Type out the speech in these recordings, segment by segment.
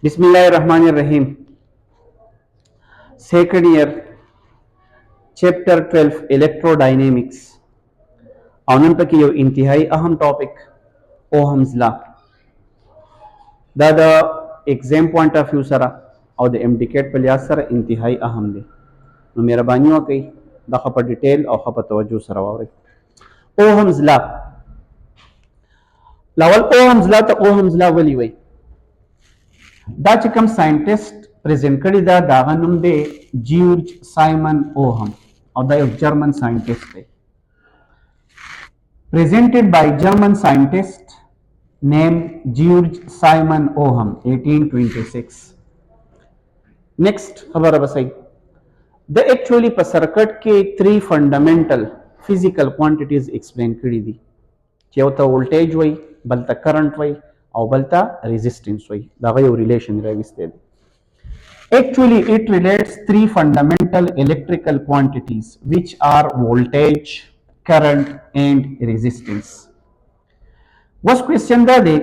बिस्मिल्लाहिर्रहमानिर्रहीम second year chapter 12 इलेक्ट्रोडायनेमिक्स औनन तक यो इंतहाई अहम टॉपिक ओहम्स लॉ दा the exam point of view सरा और द एमडीकेट पर लिहाज सरा इंतहाई अहम दे नो मेहरबानी वकई दा खप डिटेल और खप तवज्जो सरा वावरे ओहम्स लॉ लावल ओहम्स लॉ तो ओहम्स लॉ वली वई दा چې کوم साइंटिस्ट प्रेजेंट करी दा दागा नोम दे ज्यूर्ज साइमन ओहम और दा एक जर्मन साइंटिस्ट है presented by German scientist named George Simon Ohm 1826. Next खबर है बसई द एक्चुअली पर सर्किट के 3 फंडामेंटल फिजिकल क्वांटिटीज एक्सप्लेन करी दी चेवता वोल्टेज वही बलता करंट वही और बलता रेजिस्टेंस वही दागा यो रिलेशन रविस्ते actually it relates 3 fundamental electrical quantities which are voltage current and resistance was question da de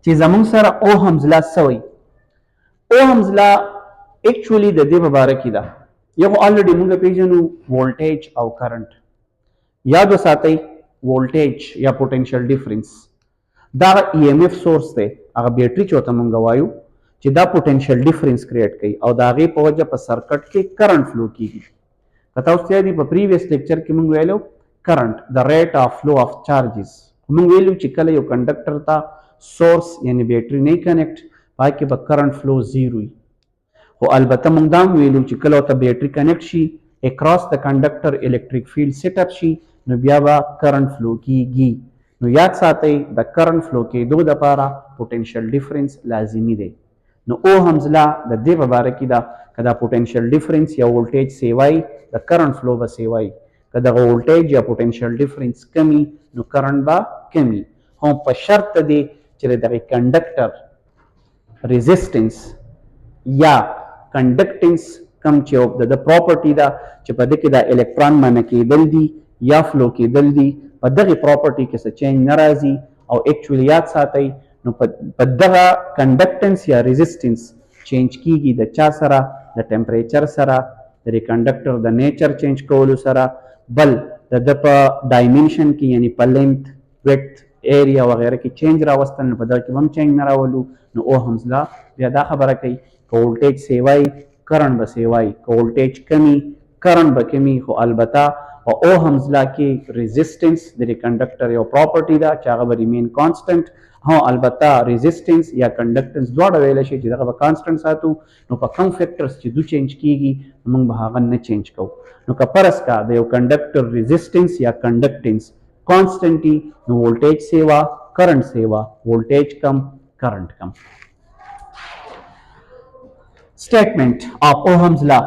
چې زمون سره اوهمز لا سوي اوهمز لا actually د دې مبارکي دا یو already موږ پیژنو voltage او current یاد وساتئ voltage یا potential difference دا EMF source دی هغه بیټری چې ته مونږ وایو چې دا potential difference create کوي او دا غي په وجه په سرکټ کې current flow کیږي کته اوس ته دی په previous lecture کې مونږ ویلو current the rate of flow of charges مونږ ویلو چې کله یو کنډکټر ته سورس یعنی بیټری نه کنیکټ پای کې به current flow 0 وي خو البته مونږ دا ویلو چې کله ته بیټری کنیکټ شي across the conductor electric field set up شي نو بیا به current flow کیږي نو یاد ساتئ د current flow کېدو لپاره potential difference لازمي دی نو اوهمز لا د دې مبارکي دا کدا potential difference یا voltage سیوای د current flow به سیوای کدا voltage یا potential difference کمی نو current با کمی هم په شرط دی چې د conductor resistance یا conductance کم چې د property دا چې په دې کې د الکترون باندې کېدل دي یا فلو کېدل دي په دغه property کې څه چینج ناراضي او actually یاد ساتئ نو په دغه conductance یا resistance چینج کیږي د چا سره د ټمپریچر سره د کنډکټر د نیچر چینج کولو سره بل د په ډایمنشن کې یعنی په لینث ویډث ایریا وغیرہ کې چینج راوستل په دغه کې هم چینج نه راولو نو اوهمز لا بیا دا خبره کوي که وولټیج سیوای کرنٹ به سیوای که وولټیج کمی کرنٹ به کمی خو البته او اوهمز لا کې ریزिस्टेंस د کنډکټر یو پراپرټی دا چې هغه به ریمین کانسټنټ ها البته ریزिस्टेंस یا کنډکټنس دواړه ویل شي چې دغه به کانسټنټ ساتو نو په کوم فیکټرز چې دو چینج کیږي موږ به هغه نه چینج کوو نو که پرس کا د یو کنډکټر ریزिस्टेंस یا کنډکټنس کانسټنټي نو وولټیج سیوا کرنٹ سیوا وولټیج کم کرنٹ کم statement of Ohm's law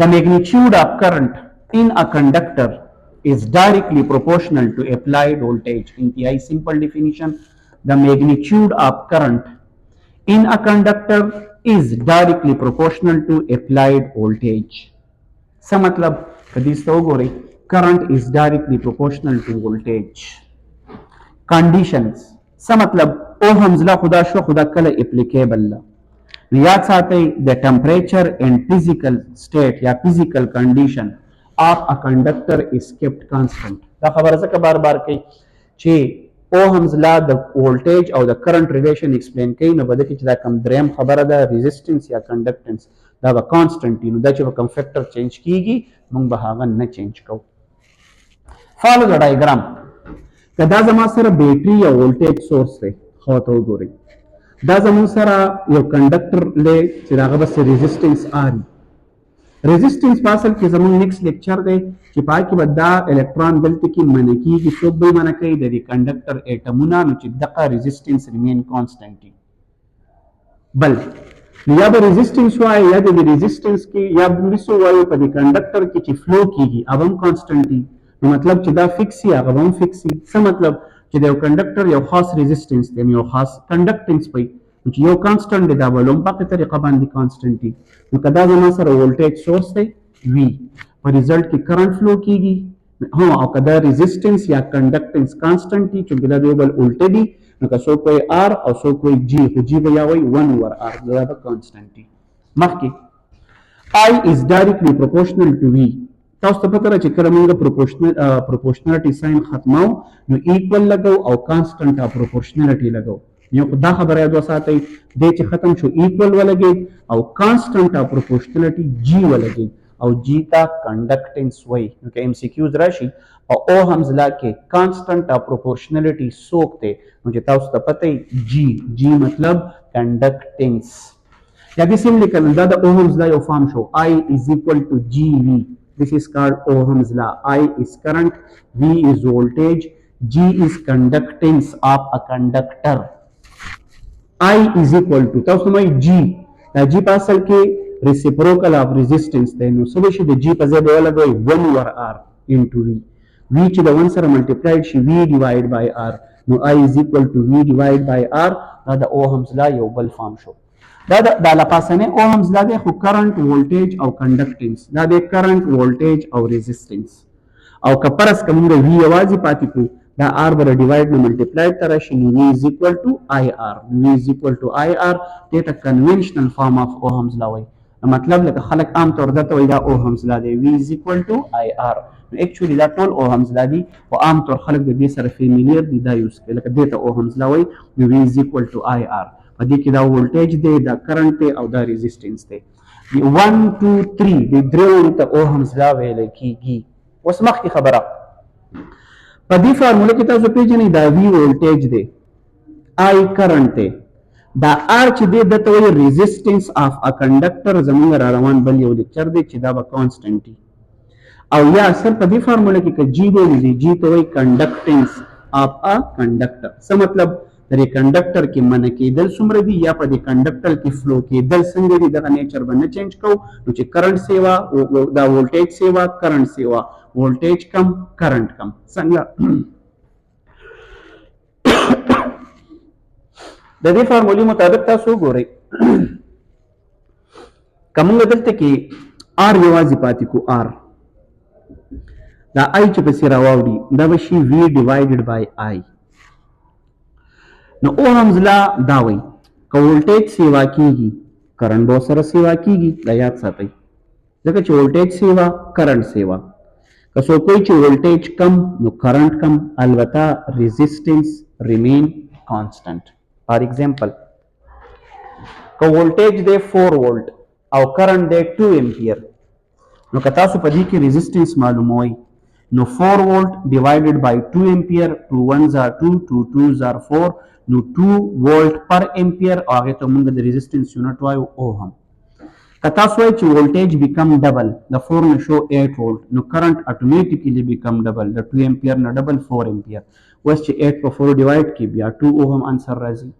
the magnitude of current in a conductor is directly proportional to applied voltage इंतहाई simple definition the magnitude of current in a conductor is directly proportional to applied voltage सा मतलब कदीस तो गोरे current is directly proportional to voltage conditions सा मतलब Ohm's law खुदा शो खुदा कल applicable ला याद साथै the temperature and physical state या physical condition of a conductor is kept constant دا خبره څنګه بار بار کوي چې اوهمز لا د voltage او د current relation explain کوي نو بده کې چې دا کم دریم خبره ده resistance یا conductance دا به constant نو دا چې کوم فیکټر چینج کیږي موږ به هغه نه چینج کوو follow the diagram کدا زما سره بیټری یا voltage source دی خو ته وګورئ دا زمون سره یو کنډکټر لې چې داغه بس ریزिस्टेंस آري ریزिस्टेंस پاسل کې زمون نیکسٹ لیکچر دی چې پای کې بدا الکترون دلته کې منکی کې څوب به منکی د کنډکټر اټمونه نو چې دغه ریزिस्टेंस ریمین کانسټنټ بل یا به ریزिस्टेंस وای یا د ریزिस्टेंस کې یا د وسو وای په دې کنډکټر کې چې فلو کیږي اوبم کانسټنټ نو مطلب چې دا فکس یا اوبم فکس څه مطلب چې د یو کنډکټر یو خاص ریزिस्टेंस دی یو خاص کنډکټنس پي چې یو کانسټنټ دی دا ولوم په طریقه باندې کانسټنټ دی نو کدا زما سره وولټیج سورس دی وی په ریزلټ کې کرنٹ فلو کیږي هو او کدا ریزिस्टेंस یا کنډکټنس کانسټنټ دی چې دا یو بل الټه دی نو که څوک وایي آر او څوک وایي جی، خو جی به یا وایي 1 over r، دا به کانسټنټ وي. مخکې I is directly proportional to V. تاسو ته پته ده چې کله موږ پروپورشنالټي ساين ختمو نو ایکوال لګو او کانسټنټ اف پروپورشنالټي لګو. یو دا خبره یاد وساتئ، دې چې ختم شو ایکوال ولګي او کانسټنټ اف پروپورشنالټي جی ولګي او جی ته کنډکټنس وایي. نو که ام سی کیوز راشي او اوهمز لا کې کانسټنټ اف پروپورشنالټي څوک دی نو چې تاسو ته پته جی، جی مطلب کنډکټنس. یا دې سیم لیکل دا د اوهمز لا یو فارم شو I is equal to GV. This is called Ohm's law. I is current, V is voltage, G is conductance of a conductor. I is equal to تاسو مې G دا G په اصل کې reciprocal of resistance دی. نو څه به شي د G په ځای به ولګوئ 1 over R into V. V چې د 1 سره multiplied شي V divided by R. نو I is equal to V divided by R. دا د Ohm's law یو بل فارم شو. دا د لپاسنه اوهمز لا دی خو کرنٹ وولټیج او کنډکټنس، دا د کرنٹ وولټیج او ریزिस्टنس. او کپرس کوم د وی یوازې پاتې کو دا ار بر ډیوایډ نو ملټیپلایډ تر شي نو وی از ایکوال ټو آی ار. وی از ایکوال ټو آی ار دې ته کنونشنل فارم اف اوهمز لا وایي. مطلب لکه خلک عام طور دته وایي دا اوهمز لا دی وی از ایکوال ټو آی ار. نو اکچولی دا ټول اوهمز لا دي او عام طور خلک د دې سره فیملییر دي دا یوز کوي لکه دې ته اوهمز لا وایي. نو وی از ایکوال ټو آی ار په دې کې دا وولټیج دی، دا کرنٹ دی او دا ریزिस्टنس دی. 1 2 3 د درو ته اوهمز لا ویل کیږي. اوس مخکې خبره په دې فارموله کې تاسو پیژنئ دا وی وولټیج دی، آی کرنٹ دی، دا ار چې دی دته وایي ریزिस्टنس اف ا کنډکټر. زموږ را روان بل یو لیکچر دی چې دا به کانسټنټ دی او یا اصل په دې فارموله کې که جی دی جی ته وایي کنډکټنس اف ا کنډکټر. څه مطلب د کنډکټر کې منع کېدل څومره دي یا په دې کنډکټر کې فلو کېدل څنګه دي دغه نیچر به نه چینج کوو. نو چې کرنٹ سیوا دا وولټیج سیوا کرنٹ سیوا وولټیج کم کرنٹ کم څنګه د دې فارمولې مطابق تاسو ګورئ کومه دلته کې آر یوازې پاتې کو آر دا آی چې پسې راواوړي دا به شي وی ډیوایډډ بای آی. نو اوهمز لا دا وایي که وولټیج سیوا کیږي کرنٹ به سره سیوا کیږي. دا یاد ساتئ ځکه چې وولټیج سیوا کرنٹ سیوا. که څوک وایي چې وولټیج کم نو کرنٹ کم، البته ریزिस्टنس ریمین کانسټنټ. فار ایگزامپل که وولټیج دی 4 وولټ او کرنٹ دی 2 امپیر نو که تاسو په دې کې ریزिस्टنس معلوموئ نو 4 وولټ ډیوایډډ بای 2 امپیر 2 1s are 2 2 2s are 4 نو 2 وولټ پر امپیر او هغه ته موږ د ریزिस्टنس یونټ وایو اوهم. که تاسو وایئ چې وولټیج بیکم ډبل د 4 نه شو 8 وولټ نو کرنٹ اتوماتیکلی بیکم ډبل د 2 امپیر نه ډبل 4 امپیر. اوس چې 8 په 4 ډیوایډ کی بیا 2 اوهم انسر راځي.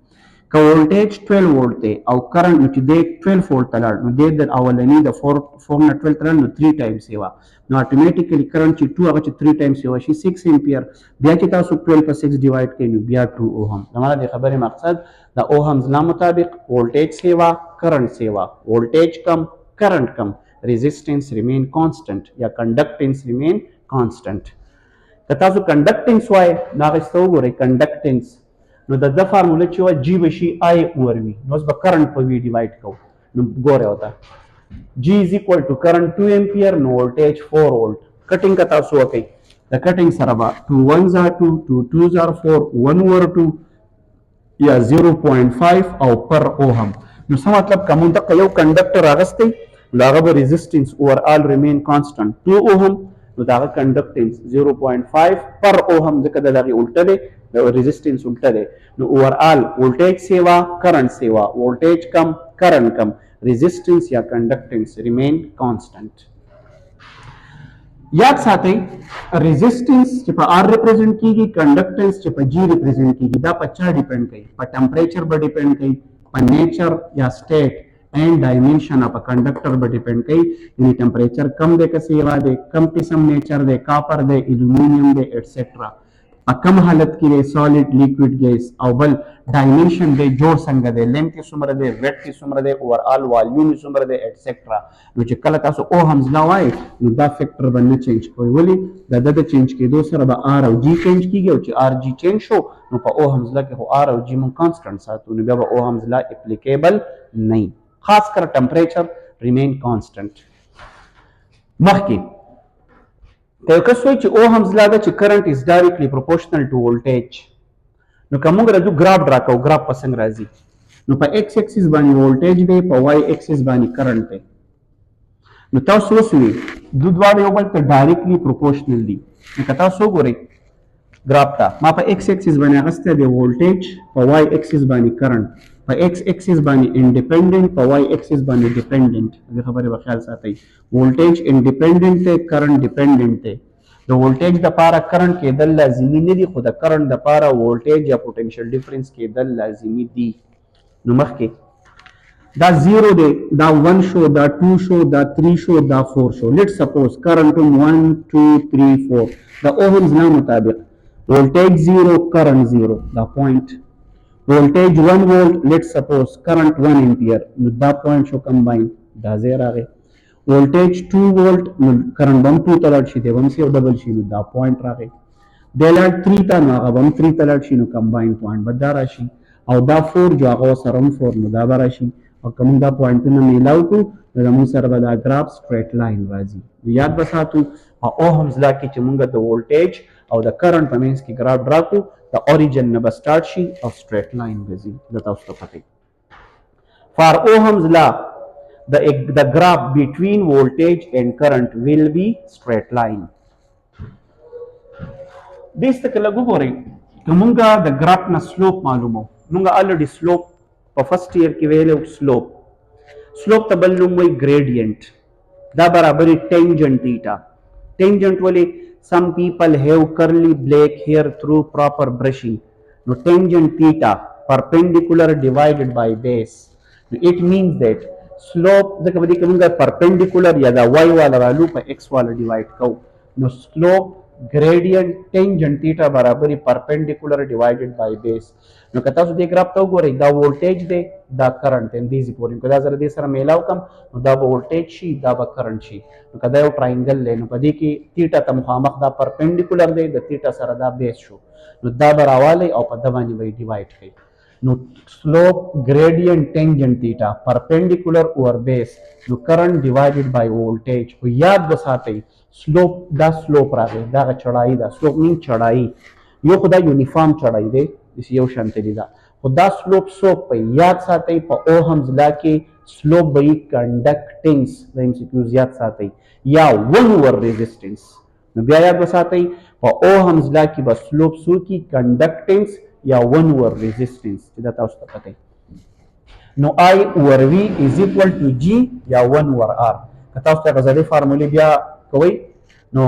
که وولټیج 12 وولټ دی او کرنٹ نو چې دی 12 وولټ ته لاړ نو دی د اولني د 4 نه 12 ته لاړ نو 3 ټایمز یې وه نو اتوماتیکلی کرنٹ چې 2 هغه چې 3 ټایمز یې وه شي 6 امپیر. بیا چې تاسو 12 په 6 ډیوایډ کړئ نو بیا 2 اوهم. زما د خبرې مقصد د اوهمز لا مطابق وولټیج سیوا کرنٹ سیوا وولټیج کم کرنٹ کم ریزिस्टنس ریمین کانسټنټ یا کنډکټنس ریمین کانسټنټ. که تاسو کنډکټنس وایي نو هغه څه وګورئ کنډکټنس نو د فارموله چې وه جی به شي آی اوور وي نو اوس به کرنٹ په وی ډیوایډ کوو نو ګورئ ورته جی از ایکوال ټو کرنٹ 2 امپیر نو وولټیج 4 وولټ. کټینګ که تاسو وکئ د کټینګ سره به 2 1s are 2 2 2s are 4 1 over 2 یا 0.5 او پر اوهم. نو څه مطلب که موږ دغه یو کنډکټر اخیستی نو هغه به ریزिस्टنس اوور آل ریمین کانسټنټ 2 اوهم نو دا کنډکټنس 0.5 پر اوهم ځکه د دغه الټه دی د ریزिस्टنس الټه دی. نو اوور آل وولټیج سیوا کرنٹ سیوا وولټیج کم کرنٹ کم ریزिस्टنس یا کنډکټنس ریمین کانسټنټ. یاد ساتئ ریزिस्टنس چې په آر ریپرزینټ کیږي کنډکټنس چې په جی ریپرزینټ کیږي دا په چا ډیپند کوي په ټمپریچر به ډیپند کوي په نیچر یا سټیټ اینڈ ڈائمینشن اپ کنڈکٹر پر ڈیپینڈ کئی یعنی ٹمپریچر کم دے کا سیوا دے کم قسم نیچر دے کاپر دے ایلومینیم دے ایٹسیٹرا کم حالت کې دی سالډ لیکوډ ګیس او بل ډایمنشن دی جوړ څنګه دی لینث یې څومره دی ویډث یې څومره دی اوور آل والیوم یې څومره دی ایټسټرا. نو چې کله تاسو اوهمز لا وایي نو دا فیکټر به نه چینج کوئ. ولې د ده د چینج کېدو سره به آر او جي چینج کېږي او چې آر جي چینج شو نو په اوهمز لا کې خو آر او جي مونږ کانسټنټ ساتو نو بیا به اوهمز لا اپلیکیبل نه وي. خاص کر ټمپریچر ریمین کانسټنټ. مخکې ته یو کس وایي چې اوهمز لا ده چې کرنټ از ډایرکټلی پروپورشنل ټو وولټیج. نو که موږ راځو ګراف ډرا کوو ګراف په څنګه راځي نو په ایکس اکسس باندې وولټیج دی په وای اکسس باندې کرنټ دی. نو تاسو اوس وایي دوی دواړه یو بل ته ډایرکټلی پروپورشنل دي. نو که تاسو وګورئ ګراف ته ما په ایکس اکسس باندې اخیستی دی وولټیج په وای اکسس باندې کرنټ په ایکس اکسس باندې انډیپندنٹ په وای اکسس باندې ډیپندنٹ. دې خبرې به خیال ساتئ وولټیج انډیپندنٹ دی کرنټ ډیپندنٹ دی. د وولټیج د پاره کرنٹ کېدل لازمي نه دي خو د کرنٹ د پاره وولټیج یا پوټنشل ډیفرنس کېدل لازمي دي. نو مخکې دا 0 دی دا 1 شو دا 2 شو دا 3 شو دا 4 شو. لیټ سپوز کرنٹ 1 2 3 4 د اوهمز لا مطابق وولټیج 0 کرنٹ 0 دا پوینټ وولټیج 1 وولټ لیټ سپوز کرنٹ 1 امپیر نو دا پوینټ شو کمباین دا ځای راغی. وولټیج 2 وولټ نو کرنٹ بم 2 ته لاړ شي دی بم سی او ډبل شي نو دا پوینټ راغی. دی لاړ 3 ته نو هغه بم 3 ته لاړ شي نو کمباین پوینټ به دا راشي او دا 4 جو هغه سره هم 4 نو دا به راشي او که موږ دا پوینټونه میلاو کړو نو زموږ سره به دا ګراف سټریټ لاین راځي. نو یاد به ساتو په اوهمز لا کې چې موږ د وولټیج او د کرنٹ په منځ کې ګراف ډرا کړو د اوریجن نه به سټارټ شي او سټریټ لاین به ځي. دا تاسو ته پته فار اوهمز لا the graph between voltage and current will be straight line. دې څخه لږ وګورئ که مونږه د ګراف نه سلوپ معلومو مونږه الریډي سلوپ په فرست ایئر کې ویلو سلوپ ته بل نوم وایي ګریډینټ دا برابر ټینجنټ تیټا. ټینجنټ ولې some people have curly black hair through proper brushing. No tangent theta perpendicular divided by base. No, it means that slope ځکه به دې کې موږ perpendicular یا دا y والا رالو په x والا ډیوایډ کوو نو slope gradient tangent theta برابر perpendicular divided by base. نو که تاسو دې ګراف ته وګورئ دا وولټیج دی دا کرنٹ دی دې پورې که دا زره دې سره میلاو کم نو دا به وولټیج شي دا به کرنٹ شي. نو که دا یو ټراینګل دی نو په دې کې تیټا ته مخامخ دا پرپینډیکولر دی د تیټا سره دا بیس شو نو دا به راوالی او په ده باندې به یې ډیوایډ کړئ. نو سلوپ ګریډینټ ټینجنټ تیټا پرپینډیکولر اوور بیس نو کرنٹ ډیوایډډ بای وولټیج. خو یاد وساتئ سلوپ دا سلوپ راغی دغه چړایي ده سلوپ مین چړایي یو خو دا یونیفارم چړایي دی یو شانتې دی دا خو دا سلوپ څوک په یاد ساتئ په اوهمز لا کې سلوپ به یي کنډکټنس د ایم سی کیو یاد ساتئ یا ون اوور ریزسټنس. نو بیا یاد وساتئ په اوهمز لا کې به سلوپ څوک وي کنډکټنس یا ون اوور ریزسټنس چې دا تاسو ته پته نو آی اوور وی از ایکوال ټو جی یا ون اوور آر. که تاسو ته غزړې فارمولې بیا کوئ نو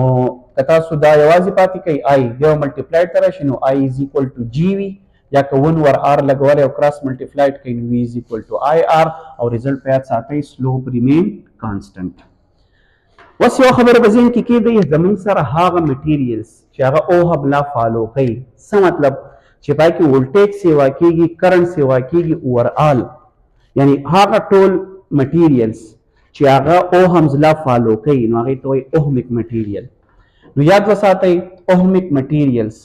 که تاسو دا یوازې پاتې کوئ آی بیا ملټیپلایډ ته راشي نو آی از ایکوال ټو جی وي یا که ون اوور آر لګولی او کراس ملټیپلایډ کوئ نو وی از ایکوال ټو آی آر او ریزلټ په یاد ساتئ سلوپ ریمین کانسټنټ. اوس یو خبره په ذهن کې کېږي زموږ سره هغه میټیریلز چې هغه اوهم لا فالو کوي څه مطلب چې پای کې وولټیج سیوا کېږي کرنٹ سیوا کېږي اوور آل یعنی هغه ټول میټیریلز چې هغه اوهمز لا فالو کوي نو هغې ته وایي اوهمیک میټیریل. نو یاد وساتئ اوهمیک میټیریلز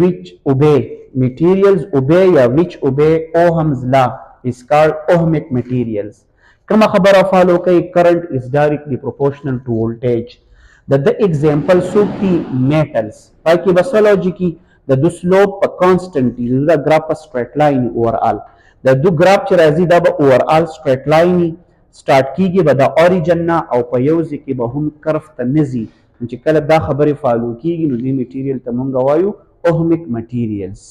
which obey یا which obey Ohm's law is called ohmic materials. کما خبره فالو کوي current is directly proportional to voltage. د example څوک دي metals پای کې بسولوجي کې د دو سلوپ په کانسټنټ دي دا ګراف په سټریټ لاین اوور آل د دو ګراف چې راځي دا به اوور آل سټریټ لاین سٹارټ کیږي به د اوریجن نه او په یو ځای کې به هم کرف ته نه ځي چې کله دا خبرې فالو کیږي نو دې میټیریل ته مونږ وایو اوهمیک میټیریلز.